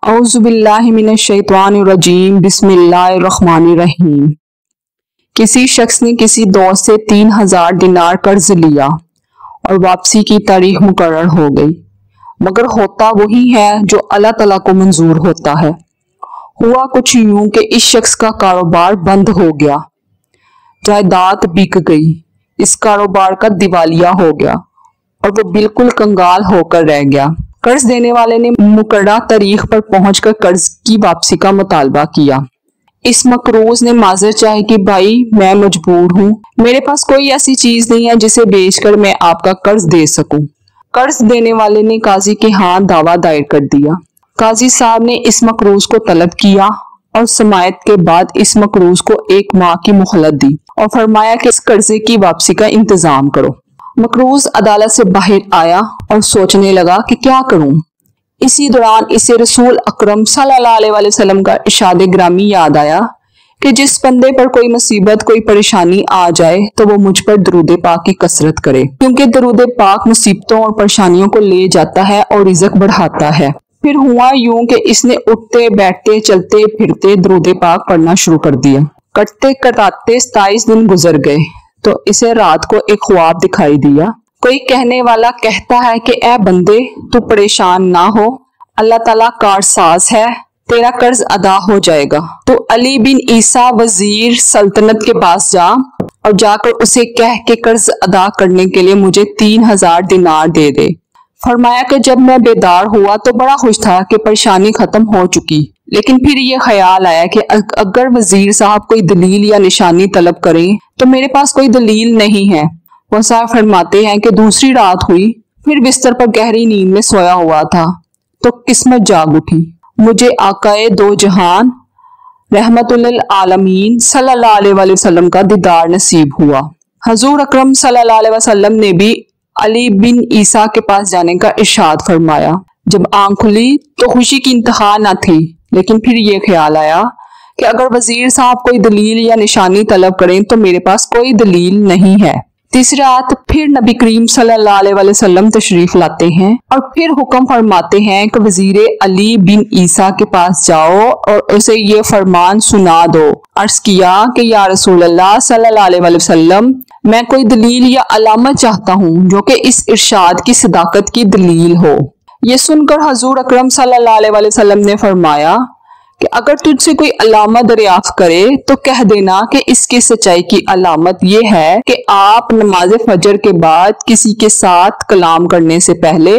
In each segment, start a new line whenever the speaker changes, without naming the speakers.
औज़ु बिल्लाहि मिनश्शैतानिर्रजीम बिस्मिल्लाहिर्रहमानिर्रहीम। किसी शख्स ने किसी दोस्त से 3000 दिनार कर्ज लिया और वापसी की तारीख मुकर्रर हो गई, मगर होता वही है जो अल्लाह तआला को मंजूर होता है। हुआ कुछ यूं कि इस शख्स का कारोबार बंद हो गया, जायदाद बिक गई, इस कारोबार का दिवालिया हो गया और वो बिल्कुल कंगाल होकर रह गया। कर्ज देने वाले ने मुकर्ररा तारीख पर पहुंचकर कर्ज की वापसी का मुतालबा किया। इस मकरूज ने माजर चाही कि भाई मैं मजबूर हूँ, मेरे पास कोई ऐसी चीज नहीं है जिसे बेचकर मैं आपका कर्ज दे सकूं। कर्ज देने वाले ने काजी के यहाँ दावा दायर कर दिया। काजी साहब ने इस मकरूज को तलब किया और समायत के बाद इस मकरूज को 1 माह की मोहलत दी और फरमाया कि इस कर्जे की वापसी का इंतजाम करो। मकरूज अदालत से बाहर आया और सोचने लगा कि क्या करूं। इसी दौरान इसे रसूल अकरम सल्लल्लाहु अलैहि वसल्लम का इरशाद ग्रामी याद आया कि जिस बंदे पर कोई मुसीबत कोई परेशानी आ जाए तो वो मुझ पर दरूद पाक की कसरत करे, क्योंकि दरूद पाक मुसीबतों और परेशानियों को ले जाता है और रिज़्क बढ़ाता है। फिर हुआ यूं कि इसने उठते बैठते चलते फिरते दरूद पाक पढ़ना शुरू कर दिया। कटते कटाते 27 दिन गुजर गए तो इसे रात को एक ख्वाब दिखाई दिया। कोई कहने वाला कहता है कि ए बंदे तू परेशान ना हो, अल्लाह ताला कारसाज है, तेरा कर्ज अदा हो जाएगा। तो अली बिन ईसा वजीर सल्तनत के पास जा और जाकर उसे कह के कर्ज अदा करने के लिए मुझे 3000 दिनार दे दे। फरमाया कि जब मैं बेदार हुआ तो बड़ा खुश था कि परेशानी खत्म हो चुकी, लेकिन फिर ये ख्याल आया कि अगर वजीर साहब कोई दलील या निशानी तलब करें तो मेरे पास कोई दलील नहीं है। वो साहब फरमाते हैं कि दूसरी रात हुई, फिर बिस्तर पर गहरी नींद में सोया हुआ था तो किस्मत जाग उठी। मुझे आकाए दो जहान रहमतुल्लिल आलमीन सल्लल्लाहु अलैहि वसल्लम का दीदार नसीब हुआ। हजूर अकरम सल्लल्लाहु अलैहि वसल्लम ने भी अली बिन ईसा के पास जाने का इरशाद फरमाया। जब आंख खुली तो खुशी की इंतहा न थी, लेकिन फिर ये ख्याल आया कि अगर वजीर साहब कोई दलील या निशानी तलब करें तो मेरे पास कोई दलील नहीं है। तीसरी रात फिर नबी करीम सल्लल्लाहु अलैहि वसल्लम तशरीफ लाते हैं और फिर हुक्म फरमाते हैं कि वजीर अली बिन ईसा के पास जाओ और उसे ये फरमान सुना दो। अर्ज किया कि या रसूल अल्लाह सल्लल्लाहु अलैहि वसल्लम, मैं कोई दलील या अलामत चाहता हूँ जो कि इस इरशाद की सदाकत की दलील हो। ये सुनकर हजूर अकरम सल्लल्लाहु अलैहि वसल्लम ने फरमाया कि अगर तुझसे कोई अलामत दरियाफ्त करे तो कह देना कि इसकी सच्चाई की अलामत ये है कि आप नमाज फजर के बाद किसी के साथ कलाम करने से पहले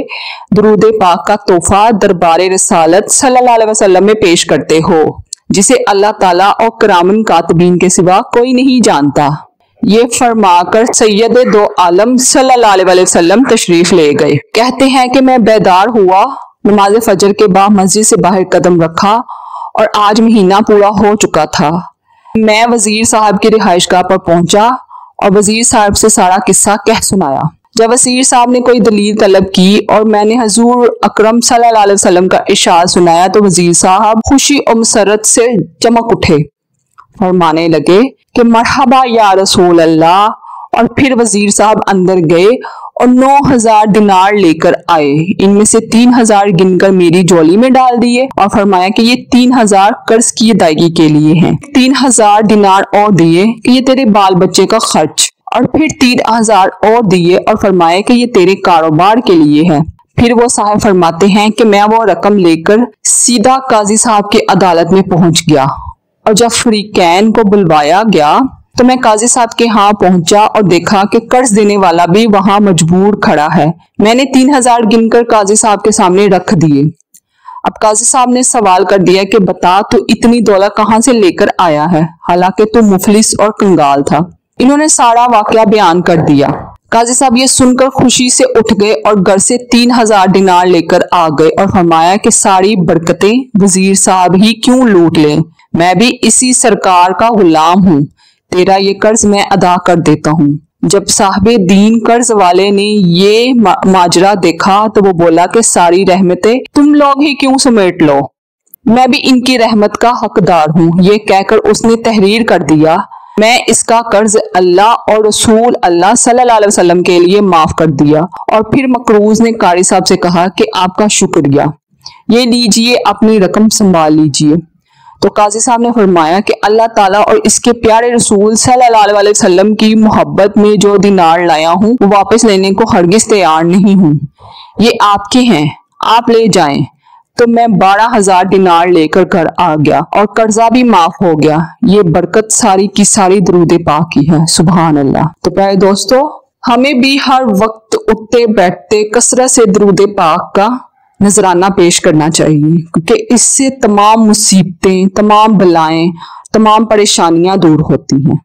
दरूद पाक का तोहफा दरबार रिसालत सल्लल्लाहु अलैहि वसल्लम में पेश करते हो, जिसे अल्लाह ताला और करामन कातबीन के सिवा कोई नहीं जानता। ये फरमाकर सैयद दो आलम सल्लल्लाहु अलैहि वसल्लम तशरीफ ले गए। कहते हैं कि मैं बेदार हुआ, नमाज फजर के बाद मस्जिद से बाहर कदम रखा और आज महीना पूरा हो चुका था। मैं वजीर साहब की रिहाइशगाह पर पहुंचा और वजीर साहब से सारा किस्सा कह सुनाया। जब वजीर साहब ने कोई दलील तलब की और मैंने हजूर अकरम सल्लल्लाहु अलैहि वसल्लम का इरशाद सुनाया तो वजीर साहब खुशी और मसरत से चमक उठे, फरमाने लगे कि मरहबा या रसूल अल्लाह। और फिर वजीर साहब अंदर गए और 9000 दिनार लेकर आए। इनमें से 3000 गिनकर मेरी झोली में डाल दिए और फरमाया कि ये 3000 कर्ज की अदायगी के लिए हैं। 3000 दिनार और दिए कि ये तेरे बाल बच्चे का खर्च, और फिर 3000 और दिए और फरमाया कि ये तेरे कारोबार के लिए है। फिर वो साहब फरमाते हैं कि मैं वो रकम लेकर सीधा काजी साहब की अदालत में पहुंच गया और जब फरीकैन को बुलवाया गया तो मैं काजी साहब के यहाँ पहुंचा और देखा कि कर्ज देने वाला भी वहां मजबूर खड़ा है। मैंने 3000 गिनकर काजी साहब के सामने रख दिए। अब काजी साहब ने सवाल कर दिया कि बता तू इतनी दौलत कहाँ से लेकर आया है, हालांकि तू मुफलिस और कंगाल था। इन्होंने सारा वाकया बयान कर दिया। काजी साहब ये सुनकर खुशी से उठ गए और घर से 3000 दिनार लेकर आ गए और फरमाया कि सारी बरकतें वजीर साहब ही क्यों लूट लें, मैं भी इसी सरकार का गुलाम हूँ, तेरा ये कर्ज मैं अदा कर देता हूँ। जब साहिबे दीन कर्ज वाले ने ये माजरा देखा तो वो बोला कि सारी रहमतें तुम लोग ही क्यों समेट लो, मैं भी इनकी रहमत का हकदार हूँ। ये कहकर उसने तहरीर कर दिया, मैं इसका कर्ज अल्लाह और रसूल अल्लाह सल्लल्लाहु अलैहि वसल्लम के लिए माफ कर दिया। और फिर मकरूज ने कारी साहब से कहा कि आपका शुक्रिया, یہ لیجئے اپنی رقم سنبھال لیجئے۔ تو قاضی صاحب نے فرمایا کہ اللہ تعالیٰ اور اس کے پیارے رسول صلی اللہ علیہ وسلم کی محبت میں جو دینار لایا ہوں وہ واپس لینے کو ہرگز تیار نہیں ہوں، یہ آپ کے ہیں، آپ لے جائیں۔ تو میں 12,000 دینار لے کر گھر آ گیا اور قرضہ بھی معاف ہو گیا۔ یہ برکت ساری کی ساری درود پاک کی ہے، سبحان اللہ۔ تو پیارے دوستو، ہمیں بھی ہر وقت اٹھتے بیٹھتے کثرت سے درود پاک کا نذرانہ پیش کرنا چاہیے، کیونکہ اس سے تمام مصیبتیں، تمام بلائیں، تمام پریشانیاں دور ہوتی ہیں۔